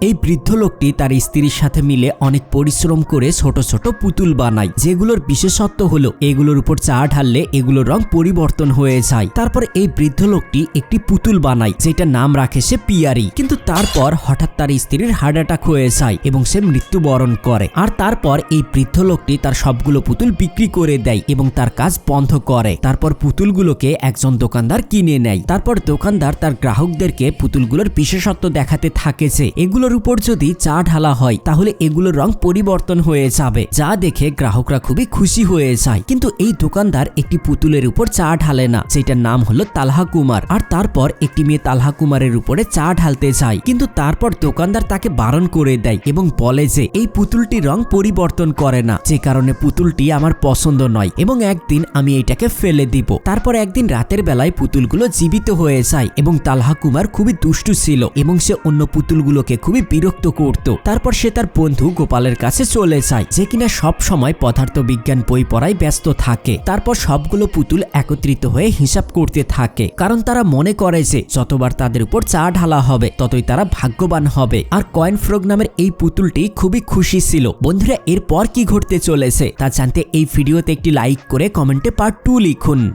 এই বৃদ্ধ লোকটি তার স্ত্রীর সাথে মিলে অনেক পরিশ্রম করে ছোট ছোট পুতুল বানায়, যেগুলোর বিশেষত্ব হলো এগুলোর উপর চা ঢাললে এগুলোর রং পরিবর্তন হয়ে যায়। তারপর এই বৃদ্ধ লোকটি একটি পুতুল বানায়, যেটা নাম রাখে সে পিয়ারি। কিন্তু তারপর হঠাৎ তার স্ত্রীর হার্ট অ্যাটাক হয়ে যায় এবং সে মৃত্যুবরণ করে। আর তারপর এই বৃদ্ধ লোকটি তার সবগুলো পুতুল বিক্রি করে দেয় এবং তার কাজ বন্ধ করে। তারপর পুতুলগুলোকে একজন দোকানদার কিনে নেয়। তারপর দোকানদার তার গ্রাহকদেরকে পুতুলগুলোর বিশেষত্ব দেখাতে থাকে যে এগুলোর উপর যদি চা ঢালা হয় তাহলে এগুলোর রং পরিবর্তন হয়ে যাবে, যা দেখে গ্রাহকরা খুবই খুশি হয়ে যায়। কিন্তু এই দোকানদার একটি পুতুলের উপর চা ঢালে না, যেটার নাম হলো তালহা কুমার। আর তারপর একটি মেয়ে তালহা কুমারের উপরে চা ঢালতে যায়, কিন্তু তারপর দোকানদার তাকে বারণ করে দেয় এবং বলে যে এই পুতুলটি রং পরিবর্তন করে না, যে কারণে পুতুলটি আমার পছন্দ নয় এবং একদিন আমি এটাকে ফেলে দিব। তারপর একদিন রাতের বেলায় পুতুলগুলো জীবিত হয়ে যায় এবং তালহা কুমার খুবই দুষ্টু ছিল এবং সে অন্য পুতুলগুলোকে খুবই বিরক্ত করত। তারপর সে তার বন্ধু গোপালের কাছে চলে যায়, যে কিনা সব সময় পদার্থবিজ্ঞান বই পড়ায় ব্যস্ত থাকে। তারপর সবগুলো পুতুল একত্রিত হয়ে হিসাব করতে থাকে, কারণ তারা মনে করে যে যতবার তাদের উপর চা ঢালা হবে ততই তারা ভাগ্যবান হবে। আর কয়েন ফ্রগ নামের এই পুতুলটি খুবই খুশি ছিল। বন্ধুরা, এরপর কি ঘটতে চলেছে তা জানতে এই ভিডিওতে একটি লাইক করে কমেন্টে পার্ট 2 লিখুন।